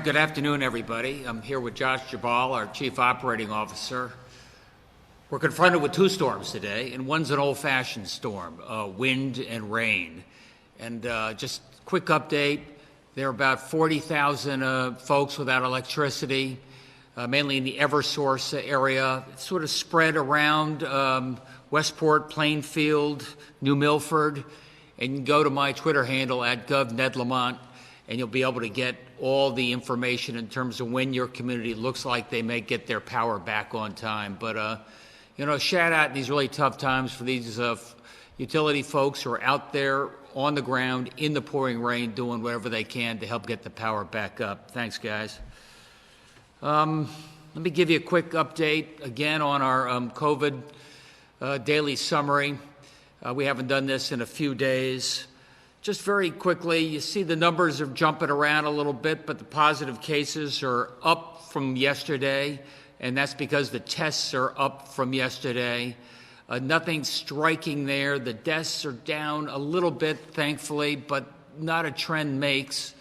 Good afternoon, everybody. I'm here with Josh Jabal, our Chief Operating Officer. We're confronted with two storms today, and one's an old-fashioned storm, wind and rain. And just quick update, there are about 40,000 folks without electricity, mainly in the Eversource area. It's sort of spread around Westport, Plainfield, New Milford, and you can go to my Twitter handle at Ned Lamont, and you'll be able to get all the information in terms of when your community looks like they may get their power back on time. But, shout out in these really tough times for these utility folks who are out there on the ground in the pouring rain doing whatever they can to help get the power back up. Thanks, guys. Let me give you a quick update again on our COVID daily summary. We haven't done this in a few days. Just very quickly, you see the numbers are jumping around a little bit, but the positive cases are up from yesterday, and that's because the tests are up from yesterday. Nothing striking there. The deaths are down a little bit, thankfully, but not a trend makes.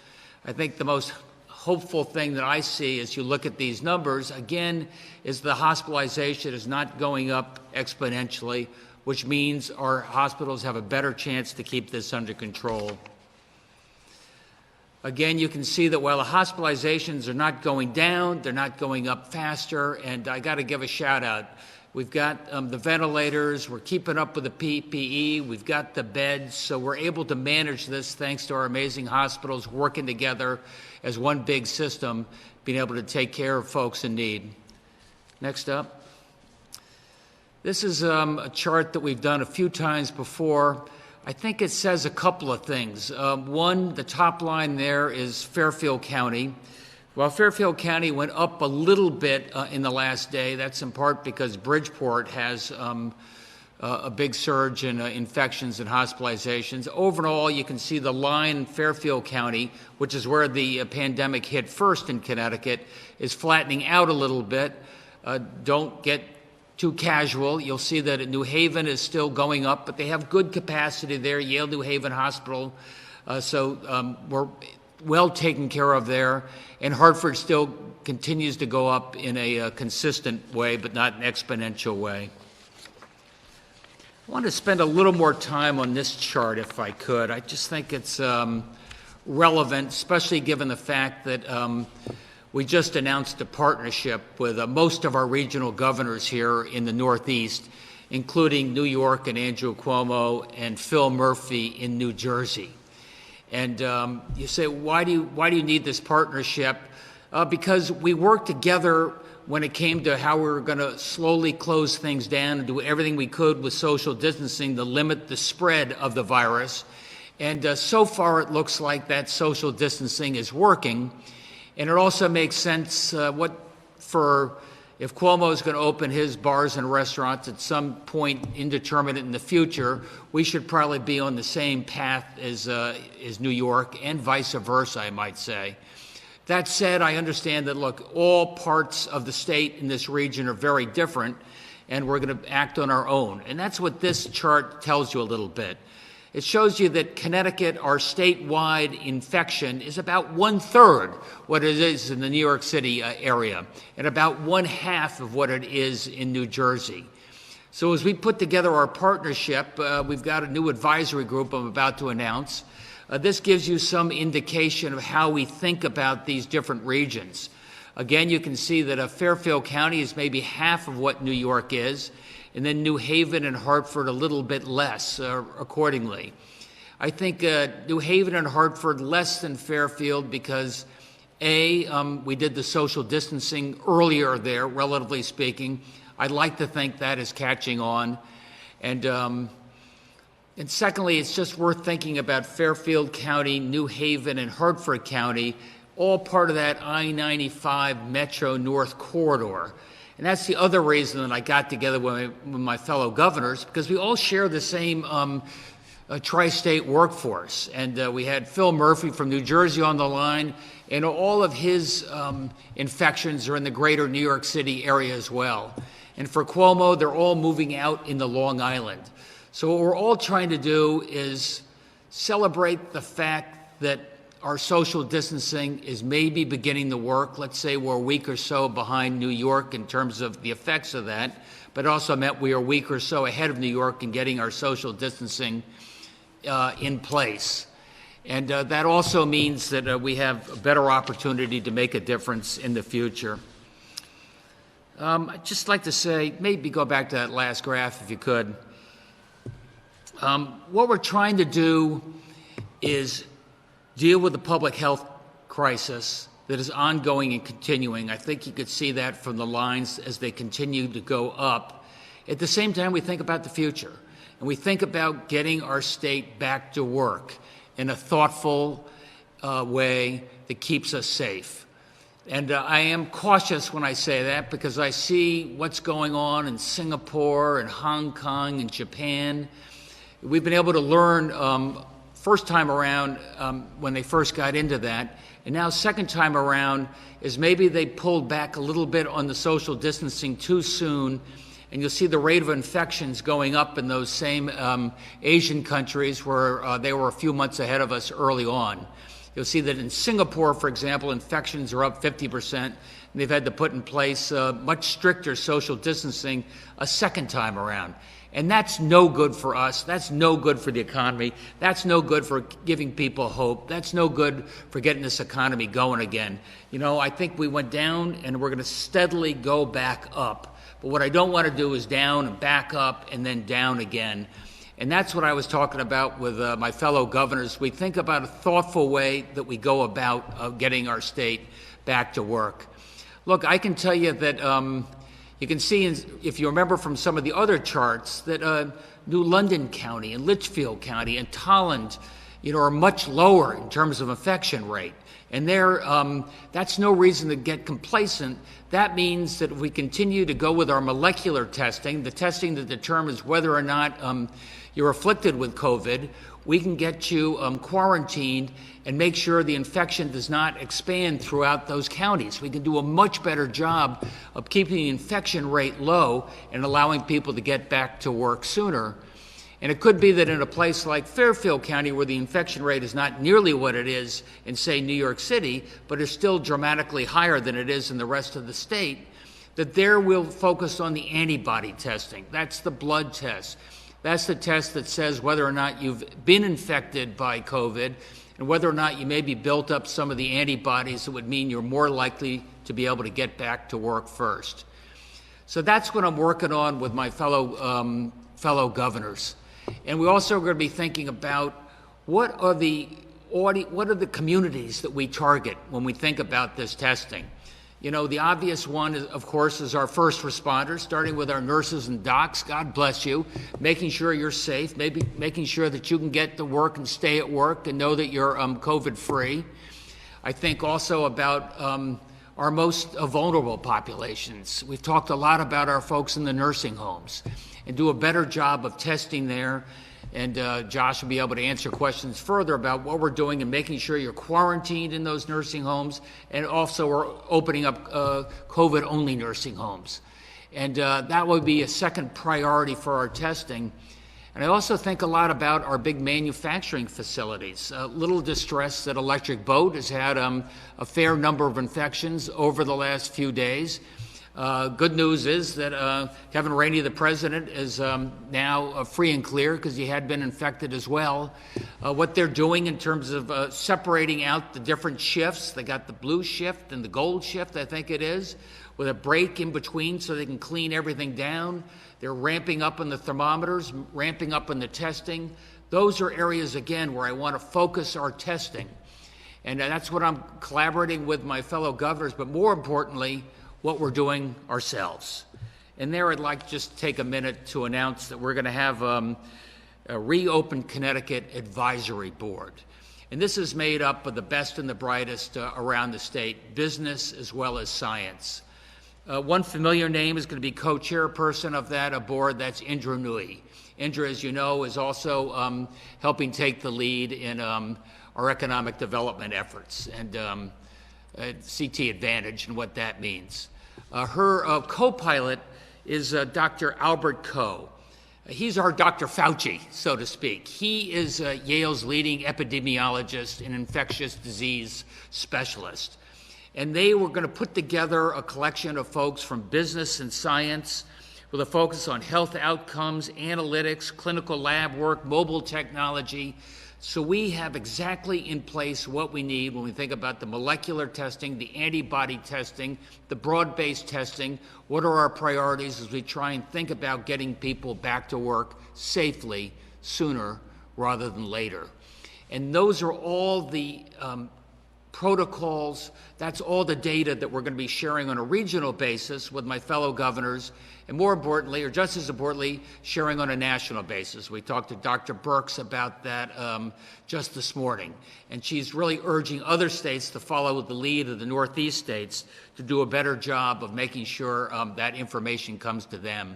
I think the most hopeful thing that I see as you look at these numbers, again, is the hospitalization is not going up exponentially, which means our hospitals have a better chance to keep this under control. Again, you can see that while the hospitalizations are not going down, they're not going up faster, and I got to give a shout out. We've got the ventilators, we're keeping up with the PPE, we've got the beds, so we're able to manage this thanks to our amazing hospitals working together as one big system, being able to take care of folks in need. Next up. This is a chart that we've done a few times before. I think it says a couple of things. One, the top line there is Fairfield County. While Fairfield County went up a little bit in the last day, that's in part because Bridgeport has a big surge in infections and hospitalizations. Overall, you can see the line Fairfield County, which is where the pandemic hit first in Connecticut, is flattening out a little bit. Don't get too casual. You'll see that New Haven is still going up, but they have good capacity there, Yale New Haven Hospital. So we're well taken care of there. And Hartford still continues to go up in a consistent way, but not an exponential way. I want to spend a little more time on this chart if I could. I just think it's relevant, especially given the fact that we just announced a partnership with most of our regional governors here in the Northeast, including New York and Andrew Cuomo and Phil Murphy in New Jersey. And you say, why do you need this partnership? Because we worked together when it came to how we were going to slowly close things down and do everything we could with social distancing to limit the spread of the virus. And so far it looks like that social distancing is working. And it also makes sense if Cuomo is going to open his bars and restaurants at some point indeterminate in the future, we should probably be on the same path as New York and vice versa, I might say. That said, I understand that, look, all parts of the state in this region are very different, and we're going to act on our own. And that's what this chart tells you a little bit. It shows you that Connecticut, our statewide infection, is about 1/3 what it is in the New York City area, and about 1/2 of what it is in New Jersey. So as we put together our partnership, we've got a new advisory group I'm about to announce. This gives you some indication of how we think about these different regions. Again, you can see that Fairfield County is maybe half of what New York is, and then New Haven and Hartford a little bit less accordingly. I think New Haven and Hartford less than Fairfield because, we did the social distancing earlier there, relatively speaking. I'd like to think that is catching on. And secondly, it's just worth thinking about Fairfield County, New Haven, and Hartford County, all part of that I-95 Metro North corridor. And that's the other reason that I got together with my fellow governors, because we all share the same tri-state workforce. And we had Phil Murphy from New Jersey on the line, and all of his infections are in the greater New York City area as well. And for Cuomo, they're all moving out in the Long Island. So what we're all trying to do is celebrate the fact that our social distancing is maybe beginning to work. Let's say we're a week or so behind New York in terms of the effects of that, but also meant we are a week or so ahead of New York in getting our social distancing in place. And that also means that we have a better opportunity to make a difference in the future. I'd just like to say, maybe go back to that last graph if you could. What we're trying to do is deal with the public health crisis that is ongoing and continuing. I think you could see that from the lines as they continue to go up. At the same time, we think about the future, and we think about getting our state back to work in a thoughtful way that keeps us safe. And I am cautious when I say that because I see what's going on in Singapore and Hong Kong and Japan. We've been able to learn first time around when they first got into that, and now second time around is maybe they pulled back a little bit on the social distancing too soon, and you'll see the rate of infections going up in those same Asian countries where they were a few months ahead of us early on. You'll see that in Singapore, for example, infections are up 50%, and they've had to put in place much stricter social distancing a second time around. And that's no good for us. That's no good for the economy. That's no good for giving people hope. That's no good for getting this economy going again. You know, I think we went down and we're going to steadily go back up. But what I don't want to do is down and back up and then down again. And that's what I was talking about with my fellow governors. We think about a thoughtful way that we go about getting our state back to work. Look, I can tell you that you can see, if you remember from some of the other charts, that New London County and Litchfield County and Tolland, are much lower in terms of infection rate. And that's no reason to get complacent. That means that if we continue to go with our molecular testing, the testing that determines whether or not you're afflicted with COVID, we can get you quarantined and make sure the infection does not expand throughout those counties. We can do a much better job of keeping the infection rate low and allowing people to get back to work sooner. And it could be that in a place like Fairfield County, where the infection rate is not nearly what it is in, say, New York City, but is still dramatically higher than it is in the rest of the state, that there we'll focus on the antibody testing. That's the blood test. That's the test that says whether or not you've been infected by COVID and whether or not you maybe built up some of the antibodies that would mean you're more likely to be able to get back to work first. So that's what I'm working on with my fellow governors. And we also are going to be thinking about what are the communities that we target when we think about this testing. The obvious one, of course, is our first responders, starting with our nurses and docs. God bless you. Making sure you're safe, maybe making sure that you can get to work and stay at work and know that you're COVID-free. I think also about our most vulnerable populations. We've talked a lot about our folks in the nursing homes and do a better job of testing there. And Josh will be able to answer questions further about what we're doing and making sure you're quarantined in those nursing homes. And also we're opening up COVID-only nursing homes. And that would be a second priority for our testing. And I also think a lot about our big manufacturing facilities. Little distress that Electric Boat has had a fair number of infections over the last few days. Good news is that Kevin Rainey, the president, is now free and clear because he had been infected as well. What they're doing in terms of separating out the different shifts, they got the blue shift and the gold shift, I think it is, with a break in between so they can clean everything down. They're ramping up on the thermometers, ramping up on the testing. Those are areas, again, where I want to focus our testing. And that's what I'm collaborating with my fellow governors, but more importantly, what we're doing ourselves. And there I'd like to just take a minute to announce that we're going to have a Reopen Connecticut Advisory Board. And this is made up of the best and the brightest around the state, business as well as science. One familiar name is going to be co-chairperson of that board. That's Indra Nui. Indra, as you know, is also helping take the lead in our economic development efforts and CT Advantage and what that means. Her co-pilot is Dr. Albert Coe. He's our Dr. Fauci, so to speak. He is Yale's leading epidemiologist and infectious disease specialist. And they were going to put together a collection of folks from business and science with a focus on health outcomes, analytics, clinical lab work, mobile technology. So we have exactly in place what we need when we think about the molecular testing, the antibody testing, the broad-based testing. What are our priorities as we try and think about getting people back to work safely sooner rather than later? And those are all the protocols, that's all the data that we're going to be sharing on a regional basis with my fellow governors, and more importantly, or just as importantly, sharing on a national basis. We talked to Dr. Birx about that just this morning, and she's really urging other states to follow the lead of the Northeast states to do a better job of making sure that information comes to them.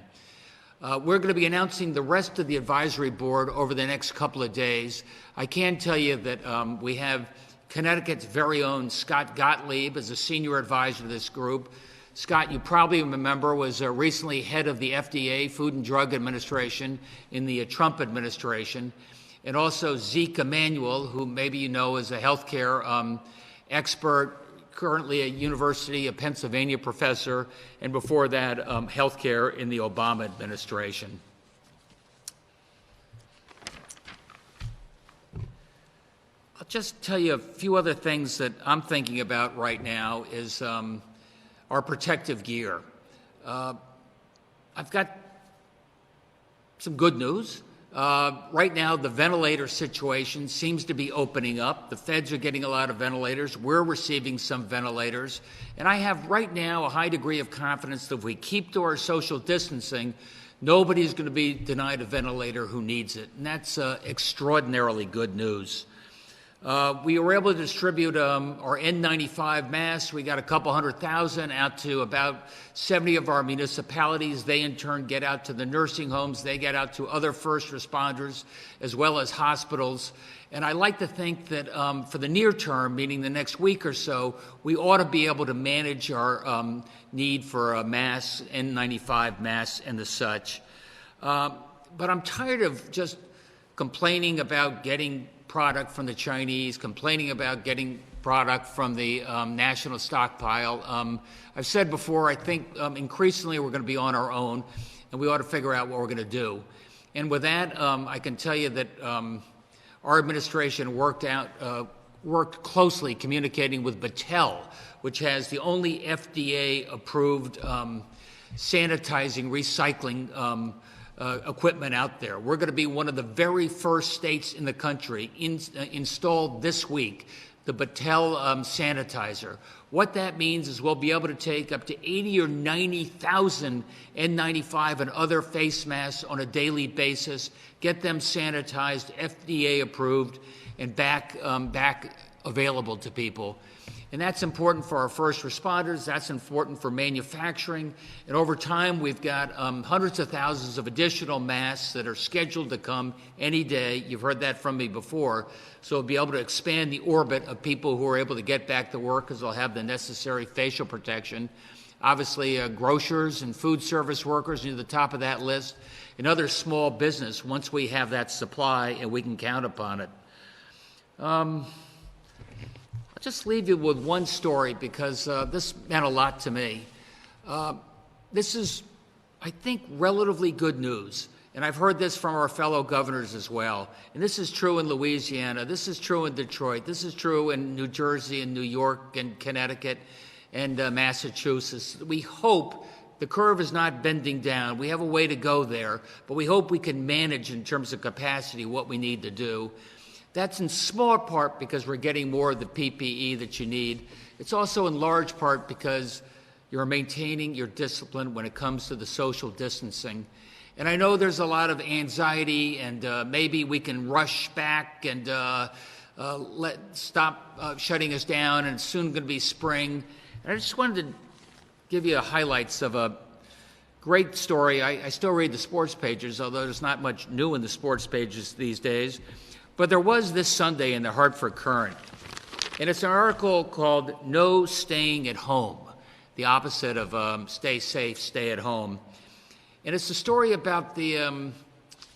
We're going to be announcing the rest of the advisory board over the next couple of days. I can tell you that we have Connecticut's very own Scott Gottlieb as a senior advisor to this group. Scott, you probably remember, was recently head of the FDA, Food and Drug Administration, in the Trump administration. And also Zeke Emanuel, who maybe you know is a healthcare expert, currently a University of Pennsylvania professor, and before that, healthcare in the Obama administration. I'll just tell you a few other things that I'm thinking about right now is our protective gear. I've got some good news. Right now, the ventilator situation seems to be opening up. The feds are getting a lot of ventilators. We're receiving some ventilators. And I have right now a high degree of confidence that if we keep to our social distancing, nobody's going to be denied a ventilator who needs it. And that's extraordinarily good news. We were able to distribute our N95 masks. We got a couple 100,000 out to about 70 of our municipalities. They in turn get out to the nursing homes. They get out to other first responders as well as hospitals. And I like to think that for the near term, meaning the next week or so, we ought to be able to manage our need for masks, N95 masks and the such. But I'm tired of just complaining about getting product from the Chinese, complaining about getting product from the national stockpile. I've said before, I think increasingly we're going to be on our own, and we ought to figure out what we're going to do. And with that, I can tell you that our administration worked closely communicating with Battelle, which has the only FDA-approved sanitizing, recycling equipment out there. We're going to be one of the very first states in the country installed this week the Battelle sanitizer. What that means is we'll be able to take up to 80 or 90,000 N95 and other face masks on a daily basis, get them sanitized, FDA approved, and back available to people. And that's important for our first responders. That's important for manufacturing. And over time, we've got hundreds of thousands of additional masks that are scheduled to come any day. You've heard that from me before. So we'll be able to expand the orbit of people who are able to get back to work because they'll have the necessary facial protection. Obviously, grocers and food service workers near the top of that list, and other small business once we have that supply and we can count upon it. I'll just leave you with one story because this meant a lot to me. This is, I think, relatively good news. And I've heard this from our fellow governors as well. And this is true in Louisiana. This is true in Detroit. This is true in New Jersey and New York and Connecticut and Massachusetts. We hope the curve is not bending down. We have a way to go there, but we hope we can manage in terms of capacity what we need to do. That's in small part because we're getting more of the PPE that you need. It's also in large part because you're maintaining your discipline when it comes to the social distancing. And I know there's a lot of anxiety, and maybe we can rush back and stop shutting us down, and it's soon going to be spring. And I just wanted to give you highlights of a great story. I still read the sports pages, although there's not much new in the sports pages these days. But there was this Sunday in the Hartford Courant, and it's an article called No Staying at Home, the opposite of stay safe, stay at home. And it's a story about the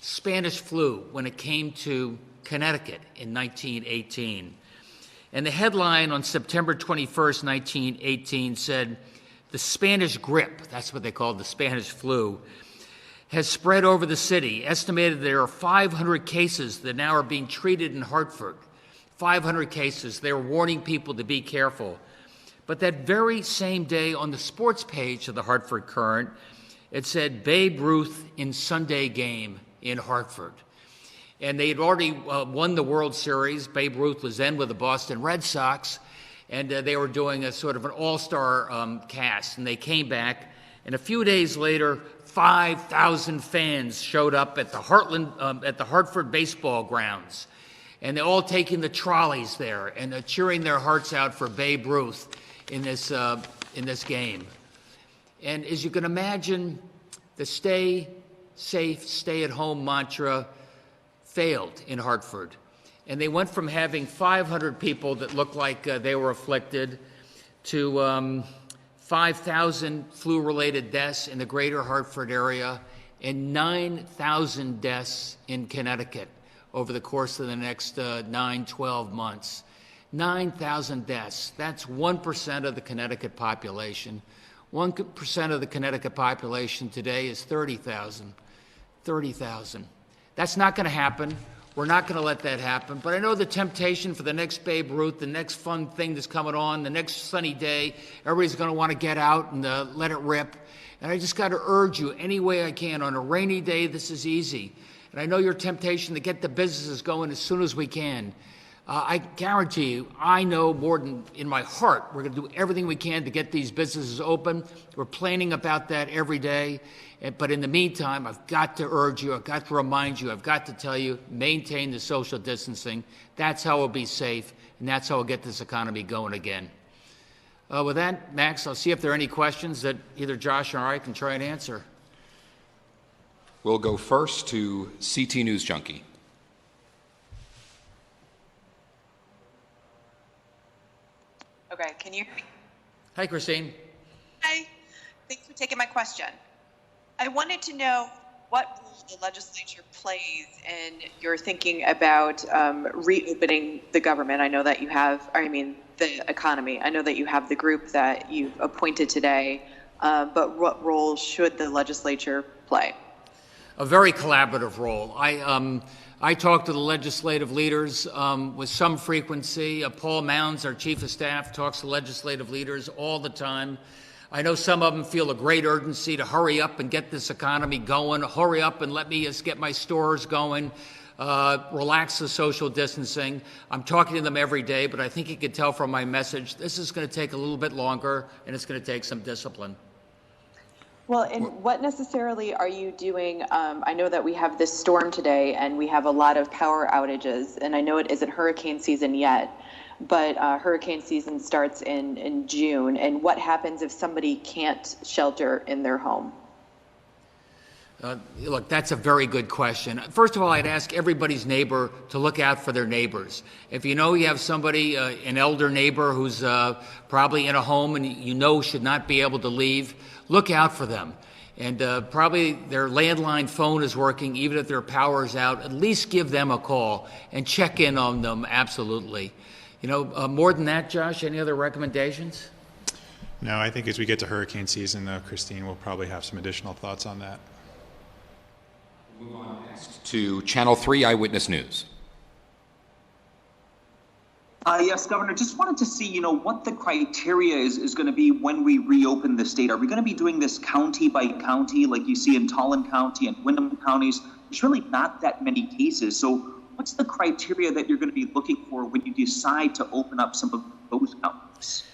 Spanish flu when it came to Connecticut in 1918. And the headline on September 21st, 1918 said, "The Spanish grip," that's what they called the Spanish flu, "has spread over the city. Estimated there are 500 cases that now are being treated in Hartford." 500 cases. They were warning people to be careful. But that very same day on the sports page of the Hartford Courant, it said, "Babe Ruth in Sunday game in Hartford." And they had already won the World Series. Babe Ruth was then with the Boston Red Sox, and they were doing a sort of an all-star cast. And they came back, and a few days later, 5,000 fans showed up at the Hartford baseball grounds, and they're all taking the trolleys there and cheering their hearts out for Babe Ruth in this game. And as you can imagine, the stay safe, stay at home mantra failed in Hartford. And they went from having 500 people that looked like they were afflicted to 5,000 flu-related deaths in the greater Hartford area and 9,000 deaths in Connecticut over the course of the next 9-12 months. 9,000 deaths. That's 1% of the Connecticut population. 1% of the Connecticut population today is 30,000. 30,000. That's not going to happen. We're not going to let that happen. But I know the temptation for the next Babe Ruth, the next fun thing that's coming on, the next sunny day, everybody's going to want to get out and let it rip. And I just got to urge you any way I can. On a rainy day, this is easy. And I know your temptation to get the businesses going as soon as we can. I guarantee you, I know more than in my heart, we're going to do everything we can to get these businesses open. We're planning about that every day. But in the meantime, I've got to urge you, I've got to remind you, I've got to tell you, maintain the social distancing. That's how we'll be safe, and that's how we'll get this economy going again. With that, Max, I'll see if there are any questions that either Josh or I can try and answer. We'll go first to CT News Junkie. Okay, can you hear me? Hi, Christine. Hi, thanks for taking my question. I wanted to know what role the legislature plays in your thinking about reopening the government. I know that you have, the economy. I know that you have the group that you've appointed today, but what role should the legislature play? A very collaborative role. I talk to the legislative leaders with some frequency. Paul Mounds, our chief of staff, talks to legislative leaders all the time. I know some of them feel a great urgency to hurry up and get this economy going, hurry up and let me just get my stores going, relax the social distancing. I'm talking to them every day, but I think you can tell from my message, this is going to take a little bit longer, and it's going to take some discipline. Well, and what necessarily are you doing? I know that we have this storm today and we have a lot of power outages, and I know it isn't hurricane season yet, but hurricane season starts in June. And what happens if somebody can't shelter in their home? Look, that's a very good question. First of all, I'd ask everybody's neighbor to look out for their neighbors. If you know you have somebody, an elder neighbor who's probably in a home and you know should not be able to leave, look out for them. And probably their landline phone is working, even if their power is out. At least give them a call and check in on them, absolutely. You know, more than that, Josh, any other recommendations? No, I think as we get to hurricane season, though, Christine will probably have some additional thoughts on that. Move on next to Channel 3 Eyewitness News. Yes, Governor, just wanted to see, what the criteria is going to be when we reopen the state. Are we going to be doing this county by county like you see in Tolland County and Windham counties? There's really not that many cases. So what's the criteria that you're going to be looking for when you decide to open up some of those counties?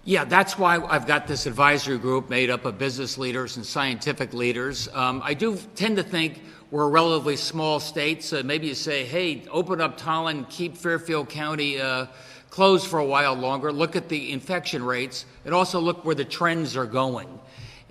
Yeah, that's why I've got this advisory group made up of business leaders and scientific leaders. I do tend to think we're a relatively small state, so maybe you say, hey, open up Tolland, keep Fairfield County closed for a while longer, look at the infection rates, and also look where the trends are going.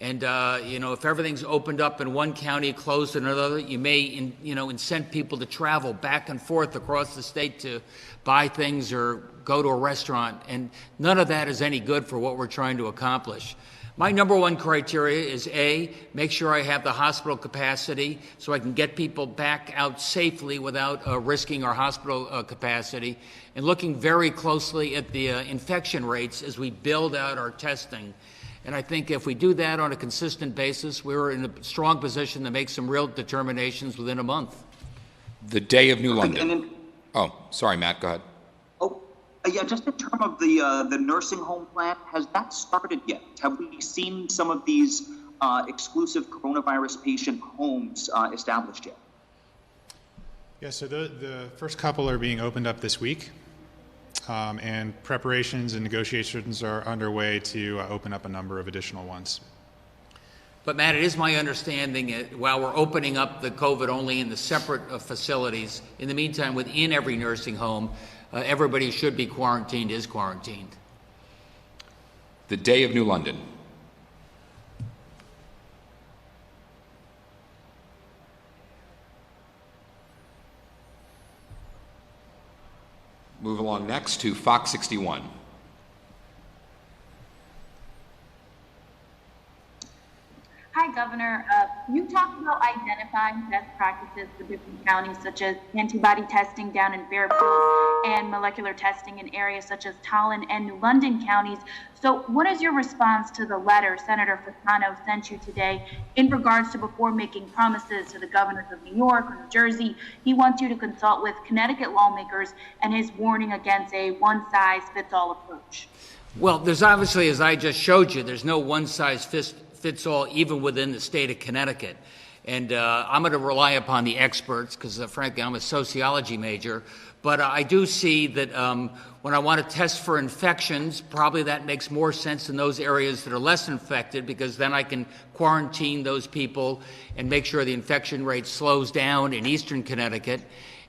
And, if everything's opened up in one county, closed in another, you may, incent people to travel back and forth across the state to buy things or go to a restaurant. And none of that is any good for what we're trying to accomplish. My number one criteria is A, make sure I have the hospital capacity so I can get people back out safely without risking our hospital capacity, and looking very closely at the infection rates as we build out our testing. And I think if we do that on a consistent basis, we're in a strong position to make some real determinations within a month. The day of New London. Oh, sorry, Matt, go ahead. Yeah, just in terms of the nursing home plan, has that started yet? Have we seen some of these exclusive coronavirus patient homes established yet? Yeah, so the first couple are being opened up this week, and preparations and negotiations are underway to open up a number of additional ones. But Matt, it is my understanding that while we're opening up the COVID only in the separate facilities, in the meantime, within every nursing home, everybody who should be quarantined is quarantined. The day of New London. Move along next to Fox 61. Hi, Governor. You talked about identifying best practices for different counties, such as antibody testing down in Fairfield and molecular testing in areas such as Tallinn and New London counties. So what is your response to the letter Senator Fasano sent you today in regards to, before making promises to the governors of New York or New Jersey, he wants you to consult with Connecticut lawmakers and his warning against a one-size-fits-all approach? Well, there's obviously, as I just showed you, there's no one-size-fits all even within the state of Connecticut. And I'm going to rely upon the experts because, frankly, I'm a sociology major. But I do see that when I want to test for infections, probably that makes more sense in those areas that are less infected, because then I can quarantine those people and make sure the infection rate slows down in eastern Connecticut.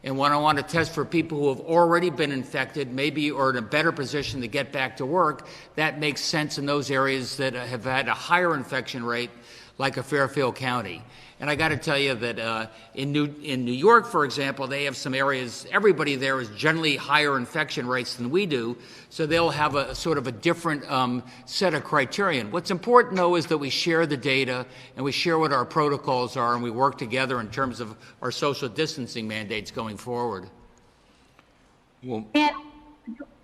And when I want to test for people who have already been infected, maybe, or in a better position to get back to work, that makes sense in those areas that have had a higher infection rate, like a Fairfield County. And I got to tell you that in New York, for example, they have some areas, everybody there is generally higher infection rates than we do, so they'll have a sort of a different set of criterion. What's important, though, is that we share the data and we share what our protocols are, and we work together in terms of our social distancing mandates going forward. Well, And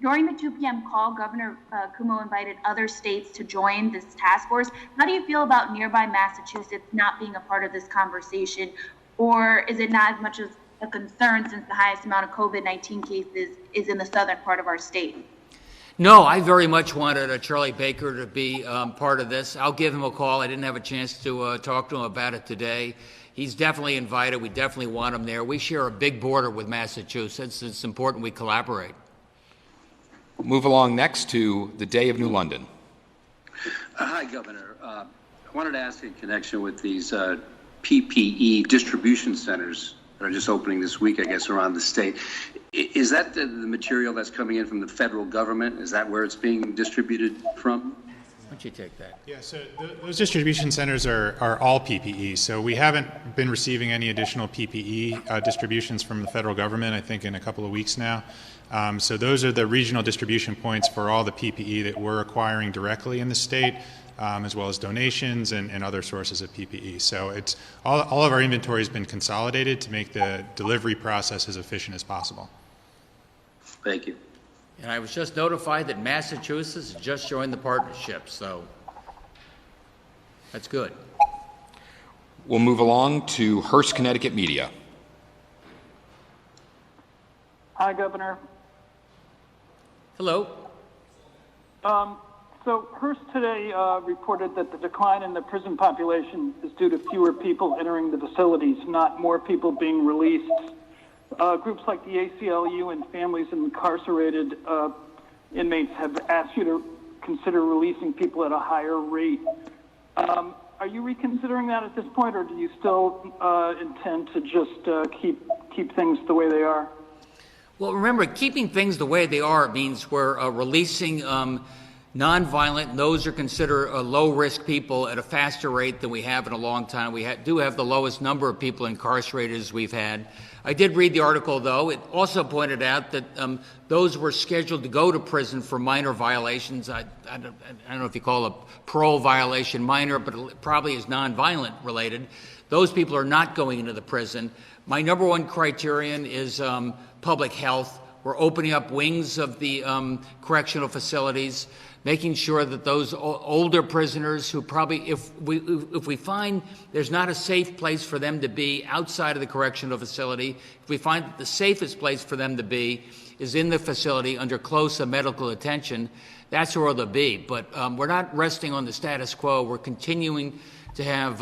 during the 2 p.m. call, Governor Cuomo invited other states to join this task force. How do you feel about nearby Massachusetts not being a part of this conversation? Or is it not as much as a concern, since the highest amount of COVID-19 cases is in the southern part of our state? No, I very much wanted Charlie Baker to be part of this. I'll give him a call. I didn't have a chance to talk to him about it today. He's definitely invited. We definitely want him there. We share a big border with Massachusetts. It's important we collaborate. move along next to the day of New London. Hi, Governor. I wanted to ask in connection with these PPE distribution centers that are just opening this week, I guess, around the state. Is that the material that's coming in from the federal government? Is that where it's being distributed from? Why don't you take that? Yeah, so those distribution centers are all PPE. So we haven't been receiving any additional PPE distributions from the federal government, I think, in a couple of weeks now. So those are the regional distribution points for all the PPE that we're acquiring directly in the state, as well as donations and other sources of PPE. So it's all of our inventory has been consolidated to make the delivery process as efficient as possible. Thank you. And I was just notified that Massachusetts has just joined the partnership, so that's good. We'll move along to Hearst, Connecticut Media. Hi, Governor. Hello. So Hearst today reported that the decline in the prison population is due to fewer people entering the facilities, not more people being released. Groups like the ACLU and families of incarcerated inmates have asked you to consider releasing people at a higher rate. Are you reconsidering that at this point, or do you still intend to just keep things the way they are? Well, remember, keeping things the way they are means we're releasing Nonviolent, those are considered low-risk people at a faster rate than we have in a long time. We do have the lowest number of people incarcerated as we've had. I did read the article, though. It also pointed out that those were scheduled to go to prison for minor violations. I don't know if you call a parole violation minor, but it probably is nonviolent related. Those people are not going into the prison. My number one criterion is public health. We're opening up wings of the correctional facilities, making sure that those older prisoners who probably, if we find there's not a safe place for them to be outside of the correctional facility, if we find that the safest place for them to be is in the facility under close medical attention, that's where they'll be. But we're not resting on the status quo. We're continuing to have,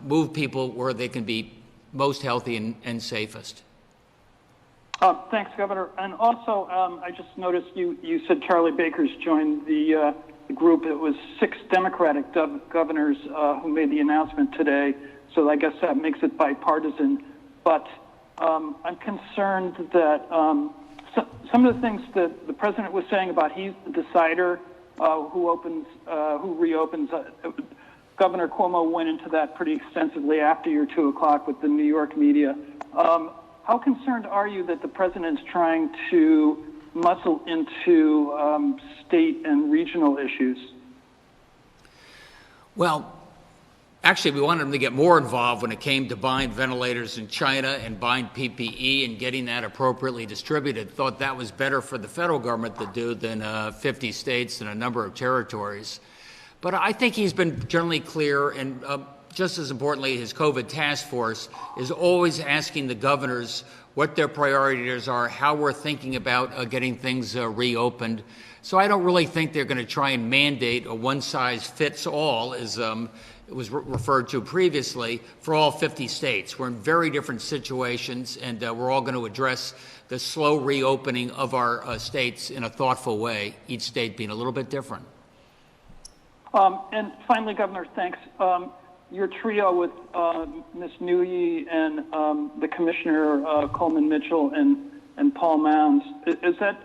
move people where they can be most healthy and safest. Thanks, Governor. And also, I just noticed you said Charlie Baker's joined the group. It was 6 Democratic governors who made the announcement today, so I guess that makes it bipartisan. But I'm concerned that some of the things that the president was saying about he's the decider who reopens. Governor Cuomo went into that pretty extensively after your 2 o'clock with the New York media. How concerned are you that the president's trying to muscle into state and regional issues? Well, actually, we wanted him to get more involved when it came to buying ventilators in China and buying PPE and getting that appropriately distributed. Thought that was better for the federal government to do than 50 states and a number of territories. But I think he's been generally clear, and just as importantly, his COVID task force is always asking the governors what their priorities are, how we're thinking about getting things reopened. So I don't really think they're going to try and mandate a one-size-fits-all, as it was referred to previously, for all 50 states. We're in very different situations, and we're all going to address the slow reopening of our states in a thoughtful way, each state being a little bit different. And finally, Governor, thanks. Your trio with Ms. Newey and the Commissioner Coleman Mitchell and Paul Mounds, is that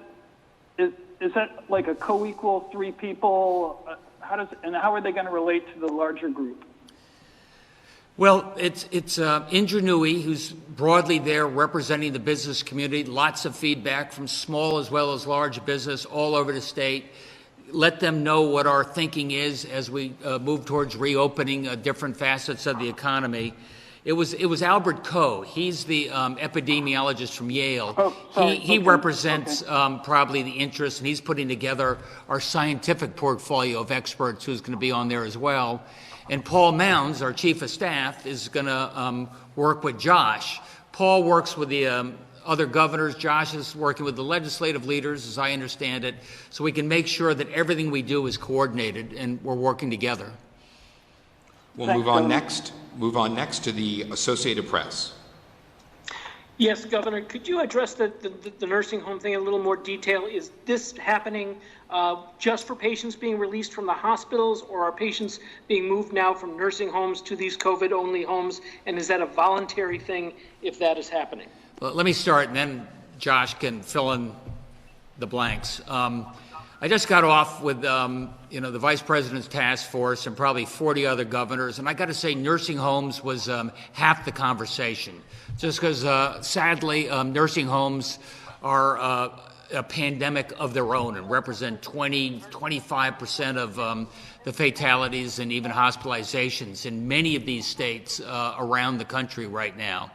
like a co-equal 3 people? How are they going to relate to the larger group? Well, it's Indra Newey, who's broadly there representing the business community. Lots of feedback from small as well as large business all over the state. Let them know what our thinking is as we move towards reopening different facets of the economy. It was Albert Koh. He's the epidemiologist from Yale. He represents probably the interest, and he's putting together our scientific portfolio of experts who's going to be on there as well. And Paul Mounds, our chief of staff, is going to work with Josh. Paul works with the other governors. Josh is working with the legislative leaders, as I understand it, so we can make sure that everything we do is coordinated and we're working together. We'll move on next to the Associated Press. Yes, Governor, could you address the nursing home thing in a little more detail? Is this happening just for patients being released from the hospitals, or are patients being moved now from nursing homes to these COVID-only homes? And is that a voluntary thing if that is happening? Well, let me start, and then Josh can fill in the blanks. I just got off with the Vice President's task force and probably 40 other governors, and I got to say nursing homes was half the conversation, just because sadly nursing homes are a pandemic of their own and represent 25% of the fatalities and even hospitalizations in many of these states around the country right now.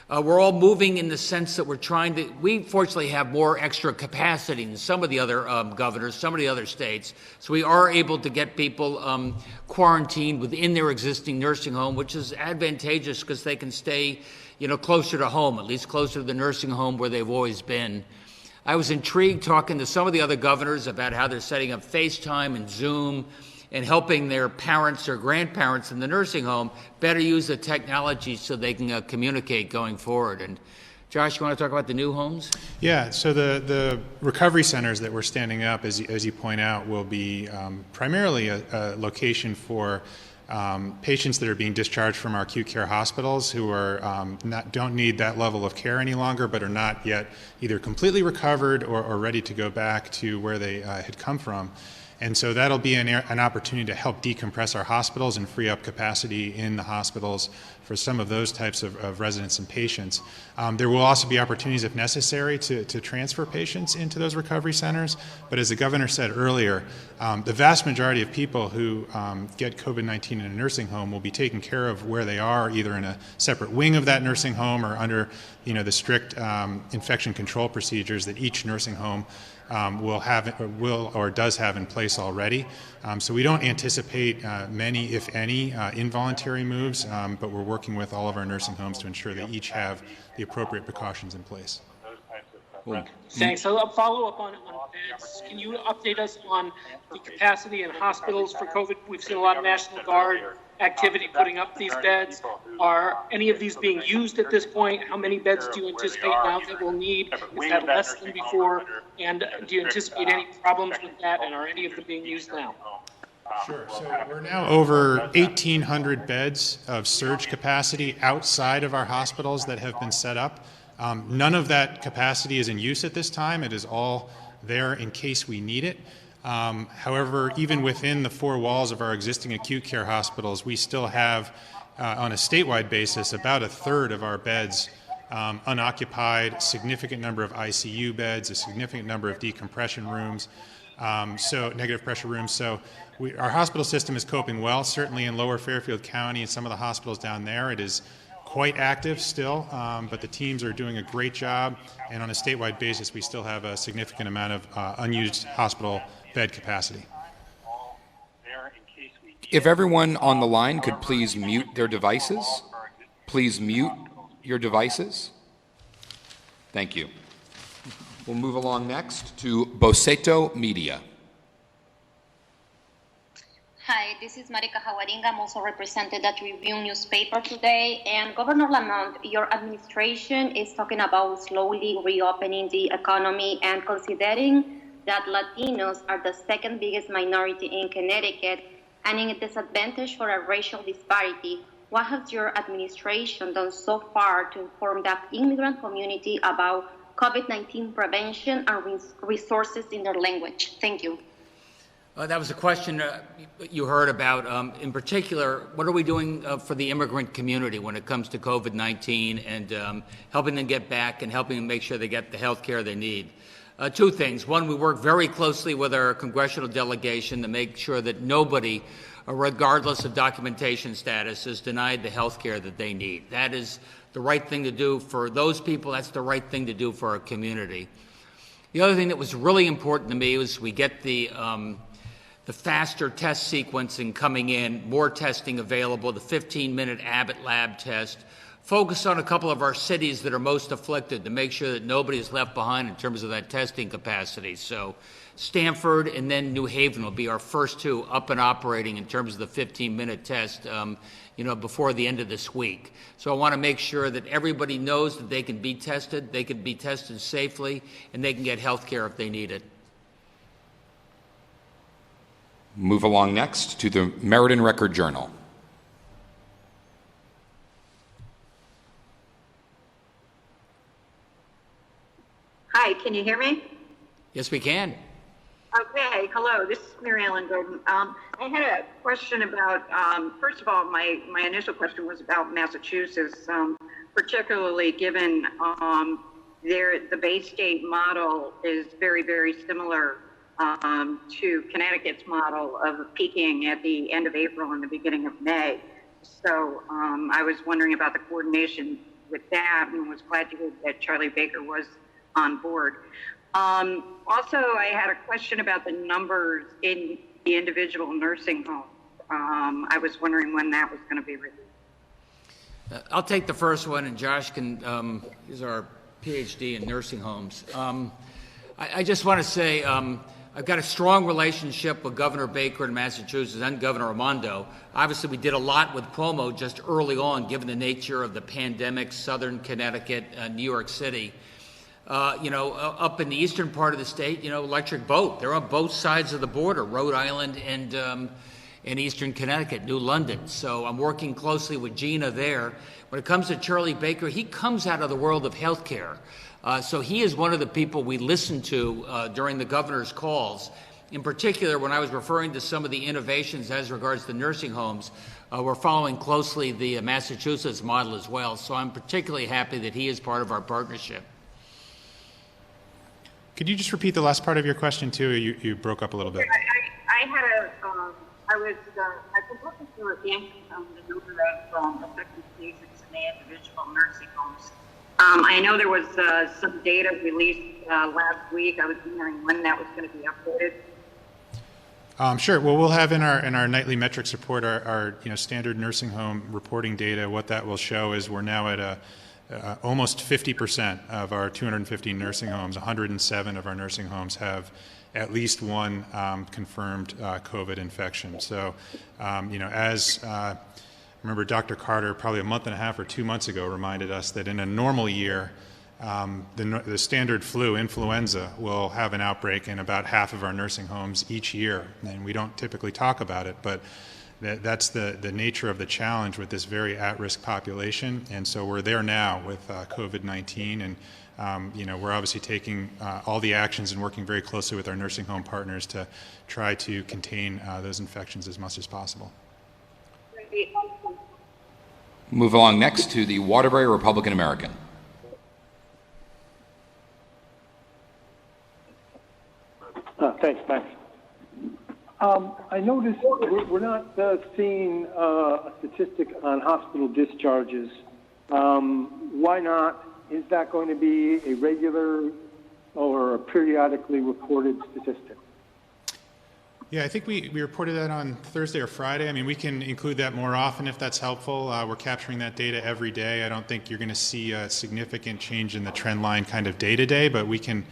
We're all moving in the sense that we fortunately have more extra capacity than some of the other governors, some of the other states. So we are able to get people quarantined within their existing nursing home, which is advantageous because they can stay, closer to home, at least closer to the nursing home where they've always been. I was intrigued talking to some of the other governors about how they're setting up FaceTime and Zoom and helping their parents or grandparents in the nursing home better use the technology so they can communicate going forward. And Josh, you want to talk about the new homes? Yeah, so the recovery centers that we're standing up, as you point out, will be primarily a location for patients that are being discharged from our acute care hospitals who are don't need that level of care any longer, but are not yet either completely recovered or ready to go back to where they had come from. And so that'll be an opportunity to help decompress our hospitals and free up capacity in the hospitals for some of those types of residents and patients. There will also be opportunities, if necessary, to transfer patients into those recovery centers. But as the governor said earlier, the vast majority of people who get COVID-19 in a nursing home will be taken care of where they are, either in a separate wing of that nursing home or under the strict infection control procedures that each nursing home will or does have in place already. So we don't anticipate many, if any, involuntary moves, but we're working with all of our nursing homes to ensure they each have the appropriate precautions in place. Thanks. So a follow-up on beds. Can you update us on the capacity in hospitals for COVID? We've seen a lot of National Guard activity putting up these beds. Are any of these being used at this point? How many beds do you anticipate now that we'll need? Is that less than before? And do you anticipate any problems with that? And are any of them being used now? Sure. So we're now over 1,800 beds of surge capacity outside of our hospitals that have been set up. None of that capacity is in use at this time. It is all there in case we need it. However, even within the four walls of our existing acute care hospitals, we still have, on a statewide basis, about a third of our beds unoccupied, significant number of ICU beds, a significant number of decompression rooms, so negative pressure rooms. So our hospital system is coping well. Certainly in Lower Fairfield County and some of the hospitals down there, it is quite active still, but the teams are doing a great job. And on a statewide basis, we still have a significant amount of unused hospital bed capacity. If everyone on the line could please mute their devices. Please mute your devices. Thank you. We'll move along next to Boceto Media. Hi, this is Marika Hawaringa. I'm also represented at Review newspaper today. And Governor Lamont, your administration is talking about slowly reopening the economy, and considering that Latinos are the second biggest minority in Connecticut and in a disadvantage for a racial disparity, what has your administration done so far to inform that immigrant community about COVID-19 prevention and resources in their language? Thank you. That was a question you heard about. In particular, what are we doing for the immigrant community when it comes to COVID-19 and helping them get back and helping them make sure they get the health care they need? Two things. One, we work very closely with our congressional delegation to make sure that nobody, regardless of documentation status, is denied the health care that they need. That is the right thing to do for those people. That's the right thing to do for our community. The other thing that was really important to me was we get the faster test sequencing coming in, more testing available, the 15-minute Abbott lab test, focus on a couple of our cities that are most afflicted to make sure that nobody is left behind in terms of that testing capacity. So Stamford and then New Haven will be our first two up and operating in terms of the 15-minute test, before the end of this week. So I want to make sure that everybody knows that they can be tested safely, and they can get health care if they need it. Move along next to the Meriden Record-Journal. Hi, can you hear me? Yes, we can. Okay, hello, this is Mary Ellen Gordon. I had a question about, first of all, my initial question was about Massachusetts, particularly given the Bay State model is very, very similar to Connecticut's model of peaking at the end of April and the beginning of May. So I was wondering about the coordination with that, and was glad to hear that Charlie Baker was on board. Also, I had a question about the numbers in the individual nursing homes. I was wondering when that was going to be released. I'll take the first one, and Josh can, he's our PhD in nursing homes. I just want to say I've got a strong relationship with Governor Baker in Massachusetts and Governor Raimondo. Obviously, we did a lot with Cuomo just early on, given the nature of the pandemic, southern Connecticut, New York City. Up in the eastern part of the state, electric boat. They're on both sides of the border, Rhode Island and eastern Connecticut, New London. So I'm working closely with Gina there. When it comes to Charlie Baker, he comes out of the world of healthcare. So he is one of the people we listen to during the governor's calls. In particular, when I was referring to some of the innovations as regards to nursing homes, we're following closely the Massachusetts model as well. So I'm particularly happy that he is part of our partnership. Could you just repeat the last part of your question too? You broke up a little bit. I was looking for the number of affected cases in the individual nursing homes. I know there was some data released last week. I was wondering when that was going to be uploaded. Sure. Well, we'll have in our nightly metrics report our standard nursing home reporting data. What that will show is we're now at almost 50% of our 250 nursing homes. 107 of our nursing homes have at least one confirmed COVID infection. So, remember Dr. Carter probably a month and a half or 2 months ago reminded us that in a normal year, the standard flu, influenza, will have an outbreak in about half of our nursing homes each year. And we don't typically talk about it, but that's the nature of the challenge with this very at-risk population. And so we're there now with COVID-19, and we're obviously taking all the actions and working very closely with our nursing home partners to try to contain those infections as much as possible. Move along next to the Waterbury Republican American. Thanks, Max. I noticed we're not seeing a statistic on hospital discharges. Why not? Is that going to be a regular or a periodically reported statistic? Yeah, I think we reported that on Thursday or Friday. I mean, we can include that more often if that's helpful. We're capturing that data every day. I don't think you're going to see a significant change in the trend line kind of day to day, but we can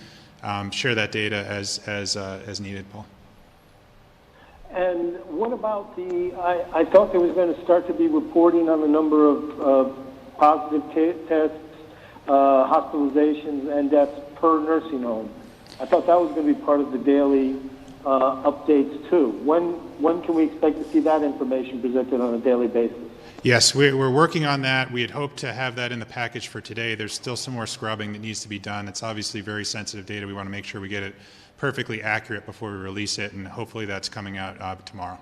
share that data as needed, Paul. And what about I thought there was going to start to be reporting on the number of positive tests, hospitalizations, and deaths per nursing home. I thought that was going to be part of the daily updates too. When can we expect to see that information presented on a daily basis? Yes, we're working on that. We had hoped to have that in the package for today. There's still some more scrubbing that needs to be done. It's obviously very sensitive data. We want to make sure we get it perfectly accurate before we release it, and hopefully that's coming out tomorrow.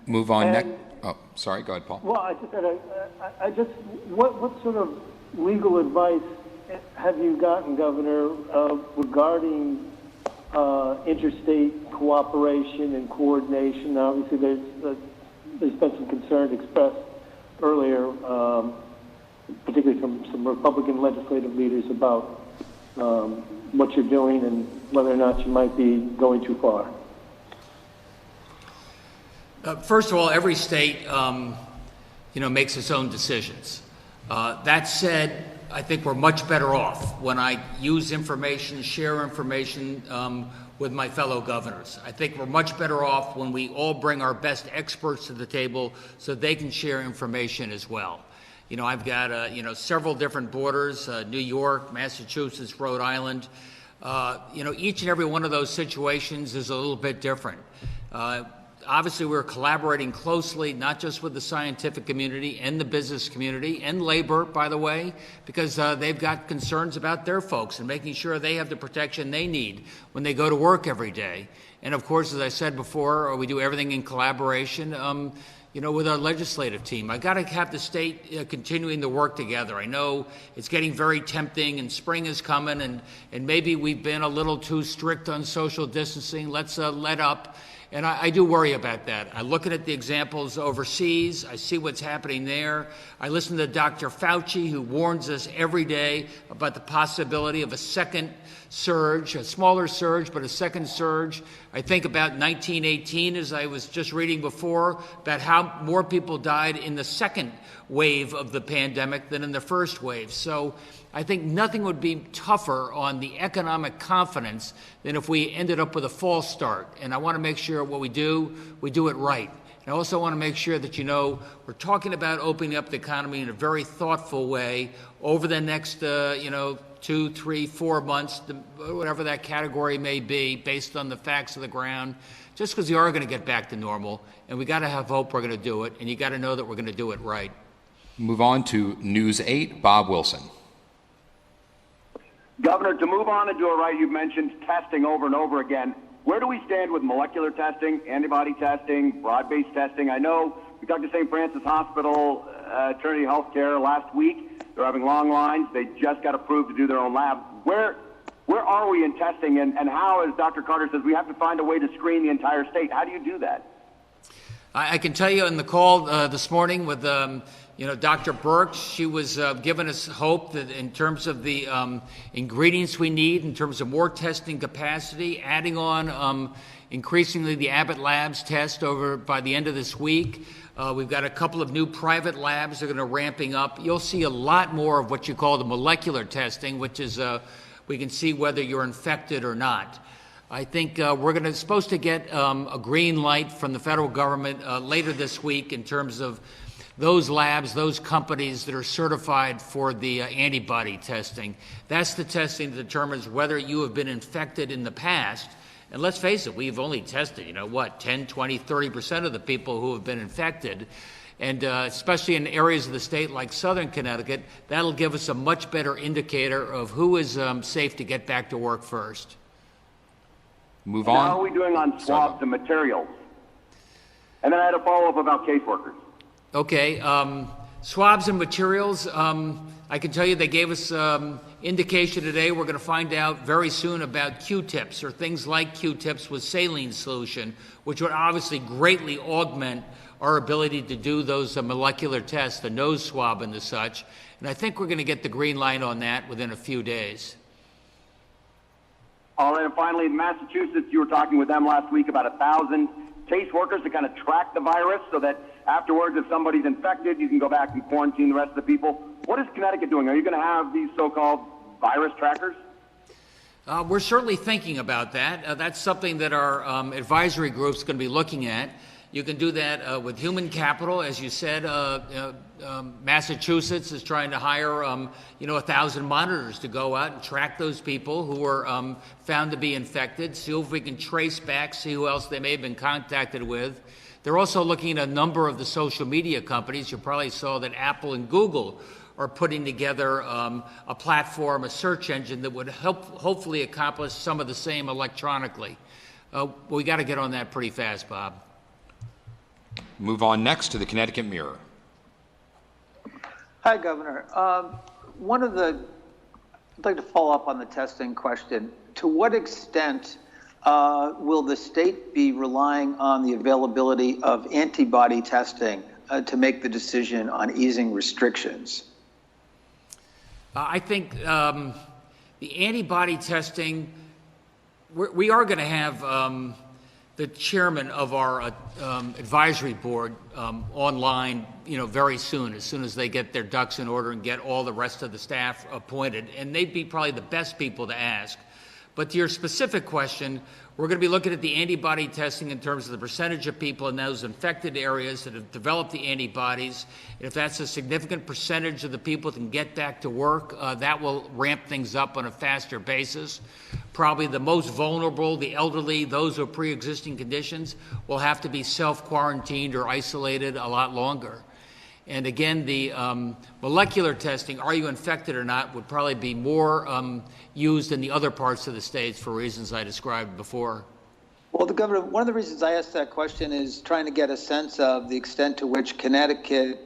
Move on next. Oh, sorry. Go ahead, Paul. Well, what sort of legal advice have you gotten, Governor, regarding interstate cooperation and coordination? Obviously, there's been some concern expressed earlier, particularly from some Republican legislative leaders, about what you're doing and whether or not you might be going too far. First of all, every state, makes its own decisions. That said, I think we're much better off when I use information, share information with my fellow governors. I think we're much better off when we all bring our best experts to the table so they can share information as well. I've got, several different borders, New York, Massachusetts, Rhode Island. Each and every one of those situations is a little bit different. Obviously, we're collaborating closely, not just with the scientific community and the business community and labor, by the way, because they've got concerns about their folks and making sure they have the protection they need when they go to work every day. And of course, as I said before, we do everything in collaboration, with our legislative team. I got to have the state continuing to work together. I know it's getting very tempting, and spring is coming, and maybe we've been a little too strict on social distancing. Let's let up. And I do worry about that. I look at the examples overseas. I see what's happening there. I listen to Dr. Fauci, who warns us every day about the possibility of a second surge, a smaller surge, but a second surge. I think about 1918, as I was just reading before, about how more people died in the second wave of the pandemic than in the first wave. So I think nothing would be tougher on the economic confidence than if we ended up with a false start. And I want to make sure what we do it right. And I also want to make sure that, we're talking about opening up the economy in a very thoughtful way over the next, 2, 3, 4 months, whatever that category may be, based on the facts of the ground, just because we are going to get back to normal. And we got to have hope we're going to do it. And you got to know that we're going to do it right. Move on to News 8, Bob Wilson. Governor, to move on and do it right, you've mentioned testing over and over again. where do we stand with molecular testing, antibody testing, broad-based testing? I know we talked to St. Francis Hospital, Trinity Healthcare last week. They're having long lines. They just got approved to do their own lab. Where are we in testing, and how, as Dr. Carter says, we have to find a way to screen the entire state? How do you do that? I can tell you in the call this morning with Dr. Burks, she was giving us hope that in terms of the ingredients we need, in terms of more testing capacity, adding on increasingly the Abbott Labs test over by the end of this week. We've got a couple of new private labs that are going to ramping up. You'll see a lot more of what you call the molecular testing, which is we can see whether you're infected or not. I think we're supposed to get a green light from the federal government later this week in terms of those labs, those companies that are certified for the antibody testing. That's the testing that determines whether you have been infected in the past. And let's face it, we've only tested, 10, 20, 30% of the people who have been infected. And especially in areas of the state like Southern Connecticut, that'll give us a much better indicator of who is safe to get back to work first. Move on. How are we doing on swabs and materials? And then I had a follow-up about caseworkers. Okay. Swabs and materials, I can tell you they gave us indication today. We're going to find out very soon about Q-tips or things like Q-tips with saline solution, which would obviously greatly augment our ability to do those molecular tests, the nose swab and the such. And I think we're going to get the green light on that within a few days. And finally, in Massachusetts, you were talking with them last week about 1,000 caseworkers to kind of track the virus so that afterwards, if somebody's infected, you can go back and quarantine the rest of the people. What is Connecticut doing? Are you going to have these so-called virus trackers? We're certainly thinking about that. That's something that our advisory group's going to be looking at. You can do that with human capital. As you said, Massachusetts is trying to hire 1,000 monitors to go out and track those people who were found to be infected, see if we can trace back, see who else they may have been contacted with. They're also looking at a number of the social media companies. You probably saw that Apple and Google are putting together a platform, a search engine that would hopefully accomplish some of the same electronically. We got to get on that pretty fast, Bob. Move on next to the Connecticut Mirror. Hi, Governor. I'd like to follow up on the testing question. To what extent will the state be relying on the availability of antibody testing to make the decision on easing restrictions? I think the antibody testing, we are going to have the chairman of our advisory board online, very soon, as soon as they get their ducks in order and get all the rest of the staff appointed. And they'd be probably the best people to ask. But to your specific question, we're going to be looking at the antibody testing in terms of the percentage of people in those infected areas that have developed the antibodies. If that's a significant percentage of the people that can get back to work, that will ramp things up on a faster basis. Probably the most vulnerable, the elderly, those with pre-existing conditions, will have to be self-quarantined or isolated a lot longer. And again, the molecular testing, are you infected or not, would probably be more used in the other parts of the states for reasons I described before. Well, the Governor, one of the reasons I asked that question is trying to get a sense of the extent to which Connecticut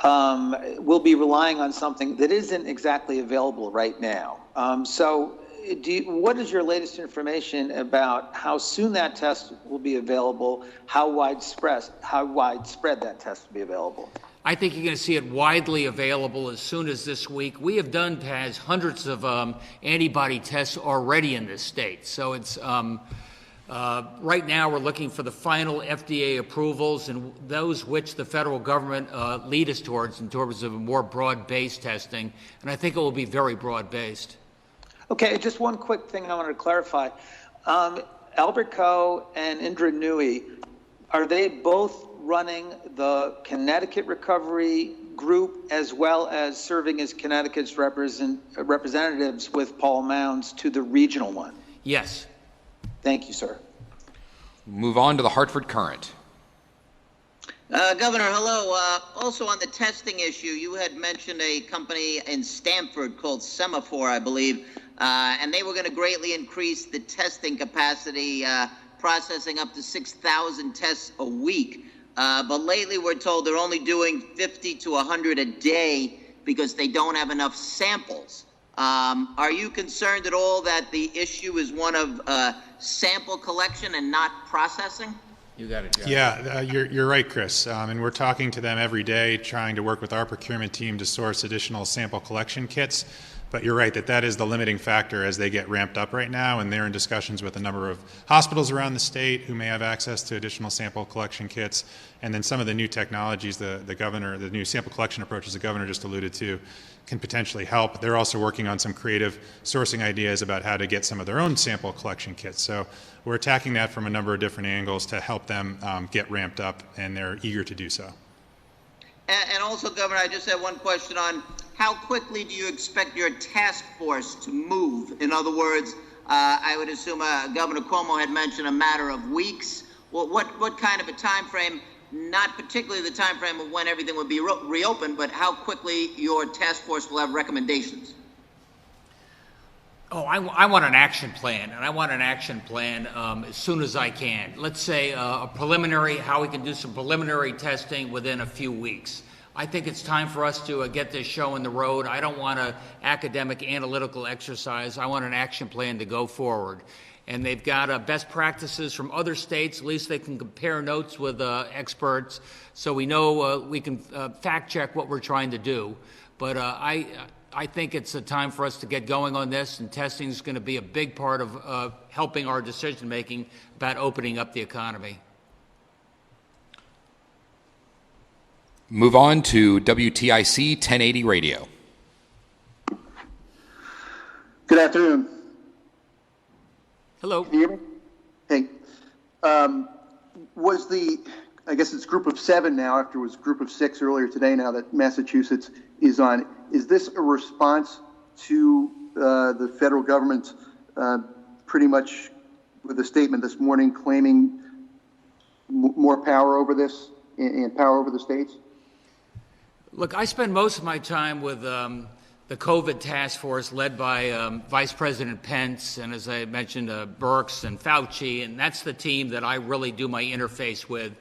will be relying on something that isn't exactly available right now. What is your latest information about how soon that test will be available, how widespread that test will be available? I think you're going to see it widely available as soon as this week. We have done, Paz, hundreds of antibody tests already in this state. So it's right now we're looking for the final FDA approvals and those which the federal government lead us towards in terms of a more broad-based testing. And I think it will be very broad-based. Okay, just one quick thing I wanted to clarify. Albert Coe and Indra Nui, are they both running the Connecticut Recovery Group as well as serving as Connecticut's representatives with Paul Mounds to the regional one? Yes. Thank you, sir. Move on to the Hartford Courant. Governor, hello. Also on the testing issue, you had mentioned a company in Stamford called Semaphore, I believe. and they were going to greatly increase the testing capacity, processing up to 6,000 tests a week. But lately we're told they're only doing 50 to 100 a day because they don't have enough samples. Are you concerned at all that the issue is one of sample collection and not processing? You got it, Jeff. Yeah, you're right, Chris. And we're talking to them every day, trying to work with our procurement team to source additional sample collection kits. But you're right that is the limiting factor as they get ramped up right now, and they're in discussions with a number of hospitals around the state who may have access to additional sample collection kits. And then some of the new technologies, the new sample collection approaches the governor just alluded to, can potentially help. They're also working on some creative sourcing ideas about how to get some of their own sample collection kits. So we're attacking that from a number of different angles to help them get ramped up, and they're eager to do so. And also, Governor, I just have one question on how quickly do you expect your task force to move? In other words, I would assume Governor Cuomo had mentioned a matter of weeks. Well, what kind of a time frame, not particularly the time frame of when everything would be reopened, but how quickly your task force will have recommendations? Oh, I want an action plan, and I want an action plan as soon as I can. Let's say how we can do some preliminary testing within a few weeks. I think it's time for us to get this show on the road. I don't want an academic analytical exercise. I want an action plan to go forward. And they've got best practices from other states. At least they can compare notes with experts, so we know we can fact check what we're trying to do. But I think it's a time for us to get going on this, and testing is going to be a big part of helping our decision-making about opening up the economy. Move on to WTIC 1080 Radio. Good afternoon. Hello. Can you hear me? Hey. I guess it's group of 7 now, after it was group of 6 earlier today, now that Massachusetts is on. Is this a response to the federal government pretty much with a statement this morning claiming more power over this and power over the states? Look, I spend most of my time with the COVID task force led by Vice President Pence and, as I mentioned, Birx and Fauci, and that's the team that I really do my interface with.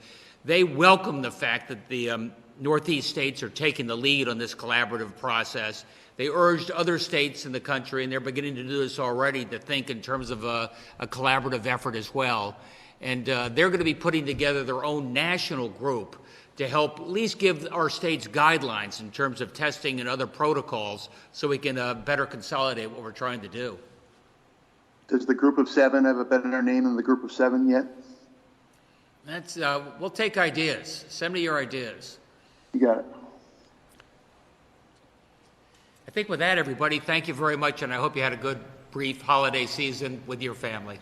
They welcome the fact that the Northeast states are taking the lead on this collaborative process. They urged other states in the country, and they're beginning to do this already, to think in terms of a collaborative effort as well. And they're going to be putting together their own national group to help at least give our states guidelines in terms of testing and other protocols so we can better consolidate what we're trying to do. Does the group of 7 have a better name than the group of 7 yet? That's we'll take ideas. Send me your ideas. You got it. I think with that, everybody, thank you very much, and I hope you had a good, brief holiday season with your family.